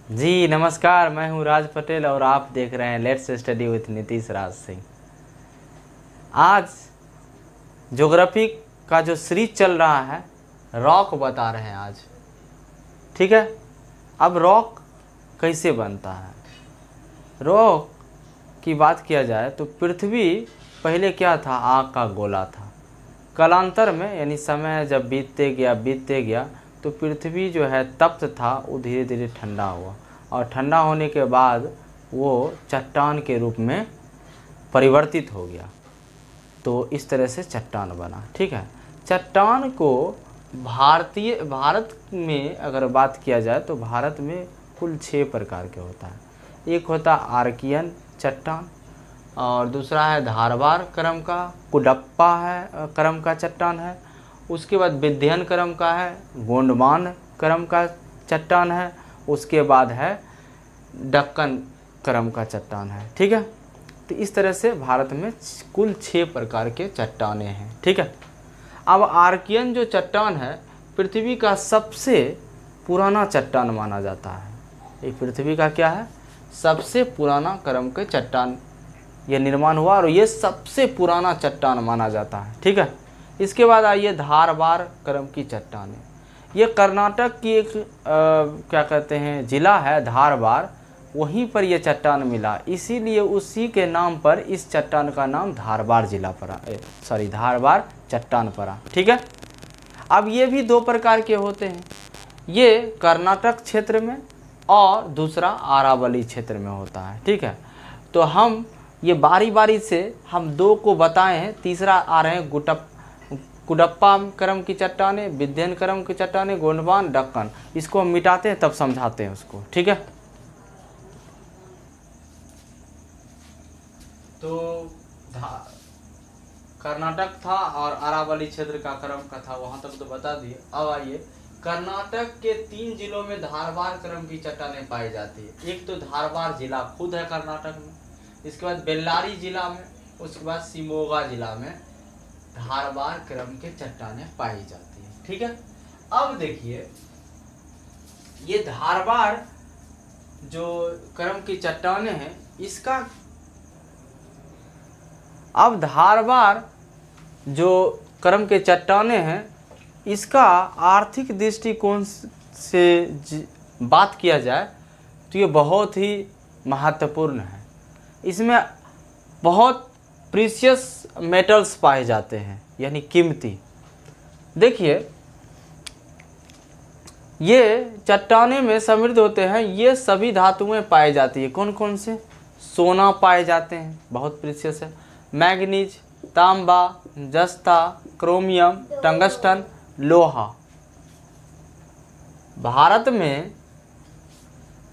जी नमस्कार, मैं हूं राज पटेल और आप देख रहे हैं let's study with Nitish Raj Singh. आज ज्योग्राफी का जो सीरीज चल रहा है, रॉक बता रहे हैं आज। ठीक है, अब रॉक कैसे बनता है। रॉक की बात किया जाए तो पृथ्वी पहले क्या था, आग का गोला था। कालांतर में यानी समय जब बीतते गया तो पृथ्वी जो है तप्त था, वो धीरे धीरे ठंडा हुआ और ठंडा होने के बाद वो चट्टान के रूप में परिवर्तित हो गया। तो इस तरह से चट्टान बना। ठीक है, चट्टान को भारत में अगर बात किया जाए तो भारत में कुल 6 प्रकार के होता है। एक होता आर्कियन चट्टान, और दूसरा है धारवार क्रम का, कुडप्पा है क्रम का चट्टान है। उसके बाद विंध्यन क्रम का है, गोंडवान क्रम का चट्टान है। उसके बाद है दक्कन क्रम का चट्टान है। ठीक है, तो इस तरह से भारत में कुल 6 प्रकार के चट्टानें हैं। ठीक है, अब आर्कियन जो चट्टान है पृथ्वी का सबसे पुराना चट्टान माना जाता है। ये पृथ्वी का क्या है, सबसे पुराना क्रम के चट्टान ये निर्माण हुआ और ये सबसे पुराना चट्टान माना जाता है। ठीक है, इसके बाद आइए धारवार क्रम की चट्टानें। ये कर्नाटक की एक क्या कहते हैं जिला है धारवार, वहीं पर ये चट्टान मिला, इसीलिए उसी के नाम पर इस चट्टान का नाम धारवार जिला पड़ा, धारवार चट्टान पड़ा। ठीक है, अब ये भी 2 प्रकार के होते हैं, ये कर्नाटक क्षेत्र में और दूसरा अरावली क्षेत्र में होता है। ठीक है, तो हम ये बारी बारी से हम 2 को बताए हैं, तीसरा आ रहे हैं कुडप्पा क्रम की चट्टानें, विंध्यन क्रम की चट्टानें, गोंडवान, दक्कन। इसको हम मिटाते हैं तब समझाते हैं उसको। ठीक है, तो कर्नाटक था और अरावली क्षेत्र का क्रम का था, वहां तक तो बता दिए। अब आइए, कर्नाटक के 3 जिलों में धारवार क्रम की चट्टानें पाई जाती है। एक तो धारवार जिला खुद है कर्नाटक में, इसके बाद बेल्लारी जिला में, उसके बाद शिमोगा जिला में धारवार क्रम के चट्टानें पाई जाती है। ठीक है, अब देखिए ये धारवार जो क्रम की चट्टानें हैं, इसका अब धारवार जो क्रम के चट्टानें हैं, इसका आर्थिक दृष्टिकोण से बात किया जाए तो ये बहुत ही महत्वपूर्ण है। इसमें बहुत प्रीशियस मेटल्स पाए जाते हैं, यानी कीमती। देखिए ये चट्टाने में समृद्ध होते हैं, ये सभी धातुएं पाई जाती है। कौन कौन से, सोना पाए जाते हैं, बहुत प्रीशियस है, मैग्नीज, तांबा, जस्ता, क्रोमियम, टंगस्टन, लोहा। भारत में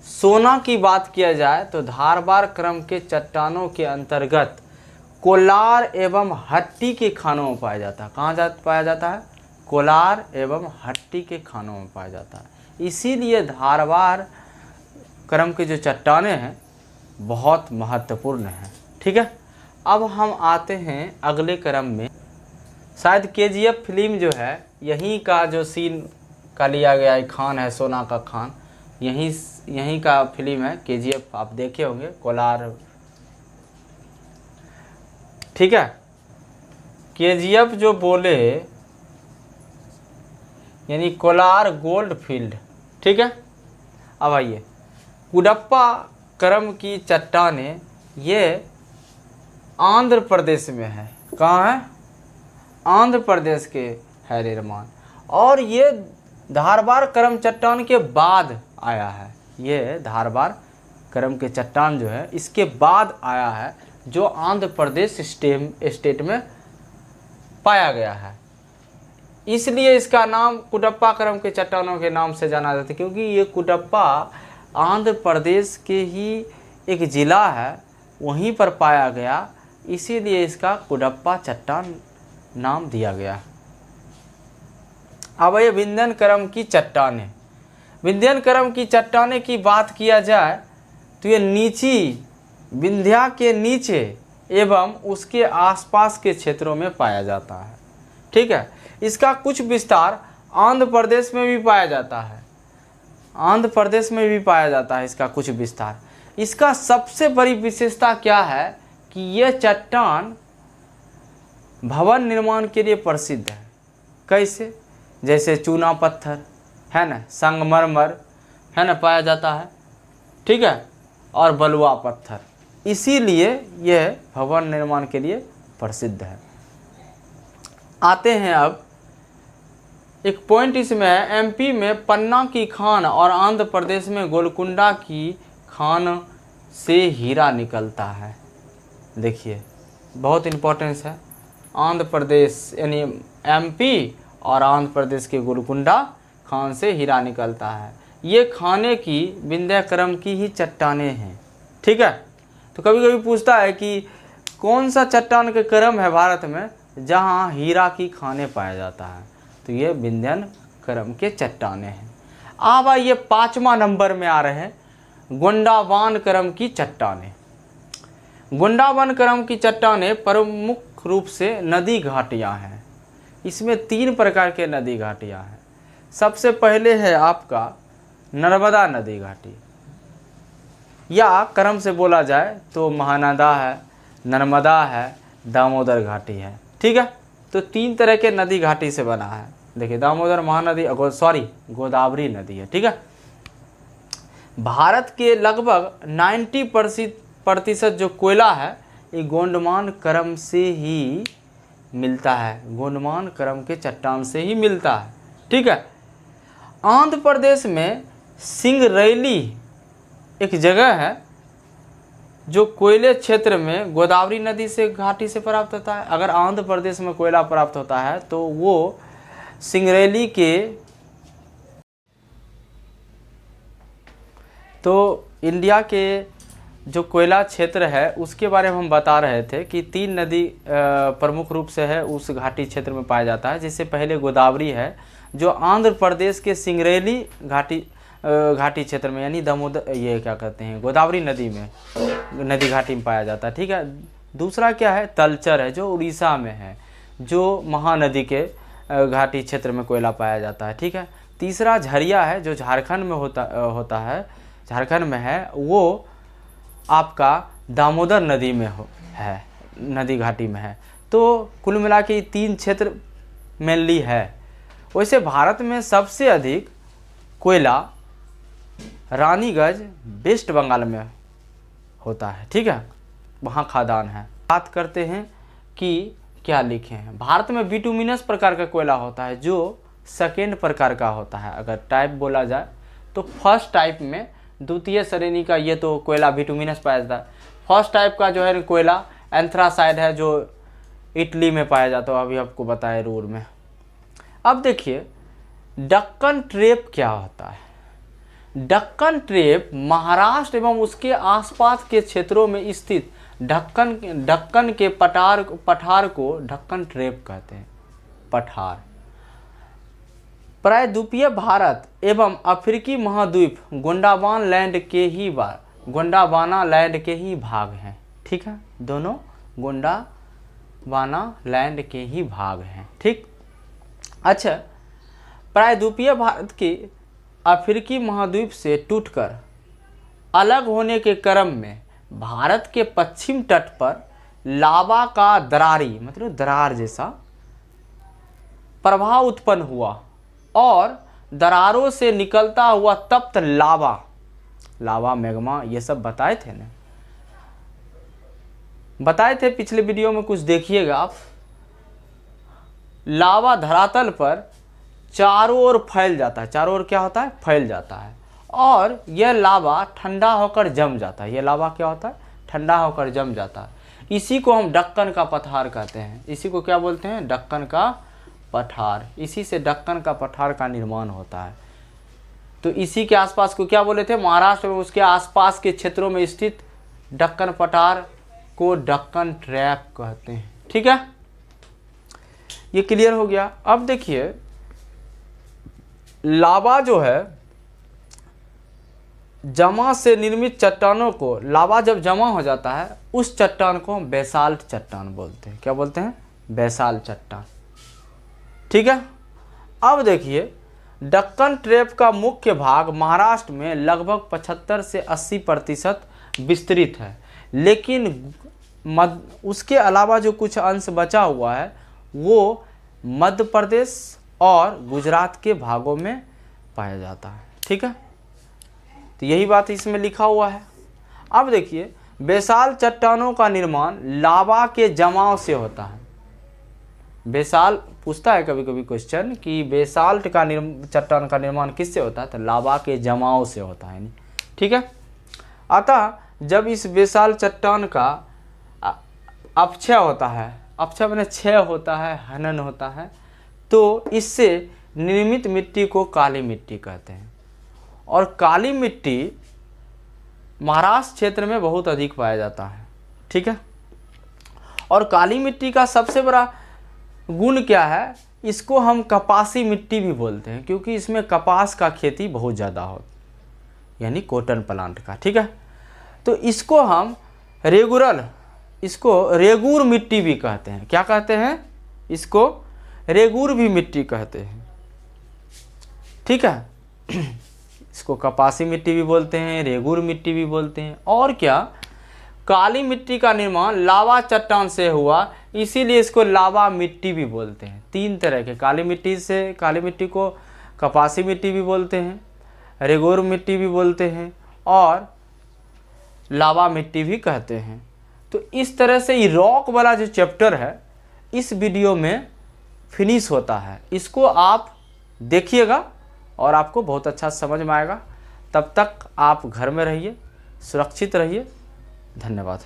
सोना की बात किया जाए तो धारवार क्रम के चट्टानों के अंतर्गत कोलार एवं हट्टी के खानों में पाया जाता है। कहाँ पाया जाता है, कोलार एवं हट्टी के खानों में पाया जाता है। इसीलिए धारवार क्रम के जो चट्टानें हैं बहुत महत्वपूर्ण हैं। ठीक है, अब हम आते हैं अगले क्रम में। शायद केजीएफ फिल्म जो है, यहीं का जो सीन का लिया गया है, खान है सोना का खान, यहीं का फिल्म है केजीएफ, आप देखे होंगे, कोलार। ठीक है, केजीएफ जो बोले यानी कोलार गोल्ड फील्ड। ठीक है, अब आइए कुडप्पा क्रम की चट्टानें, ये आंध्र प्रदेश में है। कहाँ है, आंध्र प्रदेश के है निर्माण, और ये धारवार क्रम चट्टान के बाद आया है। ये धारवार क्रम के चट्टान जो है इसके बाद आया है, जो आंध्र प्रदेश स्टेट में पाया गया है। इसलिए इसका नाम कुडप्पा क्रम के चट्टानों के नाम से जाना जाता है, क्योंकि ये कुडप्पा आंध्र प्रदेश के ही एक ज़िला है, वहीं पर पाया गया, इसीलिए इसका कुडप्पा चट्टान नाम दिया गया। अब ये विंध्यन क्रम की चट्टानें, विंध्यन क्रम की चट्टानें की बात किया जाए तो ये नीची विंध्या के नीचे एवं उसके आसपास के क्षेत्रों में पाया जाता है। ठीक है, इसका कुछ विस्तार आंध्र प्रदेश में भी पाया जाता है। आंध्र प्रदेश में भी पाया जाता है इसका कुछ विस्तार। इसका सबसे बड़ी विशेषता क्या है कि यह चट्टान भवन निर्माण के लिए प्रसिद्ध है। कैसे? जैसे चूना पत्थर है ना, संगमरमर है ना पाया जाता है, ठीक है, और बलुआ पत्थर, इसीलिए यह भवन निर्माण के लिए प्रसिद्ध है। आते हैं अब एक पॉइंट इसमें है, एमपी में पन्ना की खान और आंध्र प्रदेश में गोलकुंडा की खान से हीरा निकलता है। देखिए बहुत इम्पोर्टेंस है, आंध्र प्रदेश यानी एमपी और आंध्र प्रदेश के गोलकुंडा खान से हीरा निकलता है। ये खाने की विंध्य क्रम की ही चट्टानें हैं, ठीक है। तो कभी कभी पूछता है कि कौन सा चट्टान का क्रम है भारत में जहाँ हीरा की खाने पाया जाता है, तो ये विंध्यन क्रम के चट्टाने हैं। अब ये 5वां नंबर में आ रहे हैं गोंडावान क्रम की चट्टानें। गोंडावान क्रम की चट्टानें प्रमुख रूप से नदी घाटियाँ हैं। इसमें 3 प्रकार के नदी घाटियाँ हैं। सबसे पहले है आपका नर्मदा नदी घाटी, या क्रम से बोला जाए तो महानदा है, नर्मदा है, दामोदर घाटी है, ठीक है। तो 3 तरह के नदी घाटी से बना है। देखिए दामोदर महानदी, गोदावरी नदी है, ठीक है। भारत के लगभग 90% जो कोयला है ये गोंडमान क्रम से ही मिलता है, गोंडमान क्रम के चट्टान से ही मिलता है, ठीक है। आंध्र प्रदेश में सिंगरैली एक जगह है जो कोयले क्षेत्र में गोदावरी नदी से घाटी से प्राप्त होता है। अगर आंध्र प्रदेश में कोयला प्राप्त होता है तो वो सिंगरैली के, तो इंडिया के जो कोयला क्षेत्र है उसके बारे में हम बता रहे थे कि 3 नदी प्रमुख रूप से है उस घाटी क्षेत्र में पाया जाता है। जिससे पहले गोदावरी है जो आंध्र प्रदेश के सिंगरैली घाटी क्षेत्र में यानी दामोदर, ये क्या कहते हैं, गोदावरी नदी में, नदी घाटी में पाया जाता है, ठीक है। दूसरा क्या है, तलचर है जो उड़ीसा में है, जो महानदी के घाटी क्षेत्र में कोयला पाया जाता है, ठीक है। तीसरा झरिया है जो झारखंड में होता है, झारखंड में है, वो आपका दामोदर नदी में है, नदी घाटी में है। तो कुल मिला के 3 क्षेत्र मेनली है। वैसे भारत में सबसे अधिक कोयला रानीगंज वेस्ट बंगाल में होता है, ठीक है, वहाँ खदान है। बात करते हैं कि क्या लिखे हैं। भारत में बिटुमिनस प्रकार का कोयला होता है जो सेकेंड प्रकार का होता है। अगर टाइप बोला जाए तो फर्स्ट टाइप में द्वितीय श्रेणी का ये तो कोयला बिटुमिनस पाया जाता है। फर्स्ट टाइप का जो है कोयला एंथ्रासाइड है जो इटली में पाया जाता है, अभी आपको बताया रूर में। अब देखिए डक्कन ट्रेप क्या होता है। डक्कन ट्रेप महाराष्ट्र एवं उसके आसपास के क्षेत्रों में स्थित ढक्कन के पठार को ढक्कन ट्रेप कहते हैं। पठार प्रायद्वीपीय भारत एवं अफ्रीकी महाद्वीप गोंडावाना लैंड के ही भाग हैं, ठीक है। दोनों गोंडावाना लैंड के ही भाग हैं, ठीक। अच्छा, प्रायद्वीपीय भारत के अफ्रीकी महाद्वीप से टूटकर अलग होने के क्रम में भारत के पश्चिम तट पर लावा का दरारी मतलब दरार जैसा प्रभाव उत्पन्न हुआ और दरारों से निकलता हुआ तप्त लावा मैग्मा ये सब बताए थे ना, बताए थे पिछले वीडियो में, कुछ देखिएगा आप। लावा धरातल पर चारों ओर फैल जाता है, चारों ओर क्या होता है, फैल जाता है, और यह लावा ठंडा होकर जम जाता है। यह लावा क्या होता है, ठंडा होकर जम जाता है। इसी को हम ढक्कन का पठार कहते हैं। इसी को क्या बोलते हैं, ढक्कन का पठार। इसी से ढक्कन का पठार का निर्माण होता है। तो इसी के आसपास को क्या बोले थे, महाराष्ट्र में उसके आसपास के क्षेत्रों में स्थित ढक्कन पठार को ढक्कन ट्रैप कहते हैं, ठीक है। ये क्लियर हो गया। अब देखिए लावा जो है जमा से निर्मित चट्टानों को, लावा जब जमा हो जाता है उस चट्टान को हम बेसाल्ट चट्टान बोलते हैं। क्या बोलते हैं, बेसाल्ट चट्टान, ठीक है। अब देखिए दक्कन ट्रेप का मुख्य भाग महाराष्ट्र में लगभग 75 से 80% विस्तृत है, लेकिन उसके अलावा जो कुछ अंश बचा हुआ है वो मध्य प्रदेश और गुजरात के भागों में पाया जाता है। ठीक है, तो यही बात इसमें लिखा हुआ है। अब देखिए, बेसाल्ट चट्टानों का निर्माण लावा के जमाव से होता है। बेसाल्ट पूछता है कभी कभी क्वेश्चन कि बेसाल्ट का चट्टान का निर्माण किससे होता है, तो लावा के जमाव से होता है। ठीक है, अतः जब इस बेसाल्ट चट्टान का अपक्षय होता है, अपक्षय माने क्षय होता है, हनन होता है, तो इससे निर्मित मिट्टी को काली मिट्टी कहते हैं। और काली मिट्टी महाराष्ट्र क्षेत्र में बहुत अधिक पाया जाता है। ठीक है, और काली मिट्टी का सबसे बड़ा गुण क्या है, इसको हम कपासी मिट्टी भी बोलते हैं, क्योंकि इसमें कपास का खेती बहुत ज़्यादा हो, यानी कॉटन प्लांट का। ठीक है, तो इसको हम रेगूर मिट्टी भी कहते हैं। क्या कहते हैं, इसको रेगूर भी मिट्टी कहते हैं। ठीक है, इसको कपासी मिट्टी भी बोलते हैं, रेगूर मिट्टी भी बोलते हैं। और क्या, काली मिट्टी का निर्माण लावा चट्टान से हुआ, इसीलिए इसको लावा मिट्टी भी बोलते हैं। 3 तरह के काली मिट्टी को कपासी मिट्टी भी बोलते हैं, रेगूर मिट्टी भी बोलते हैं और लावा मिट्टी भी कहते हैं। तो इस तरह से ये रॉक वाला जो चैप्टर है इस वीडियो में फिनिश होता है। इसको आप देखिएगा और आपको बहुत अच्छा समझ में आएगा। तब तक आप घर में रहिए, सुरक्षित रहिए। धन्यवाद।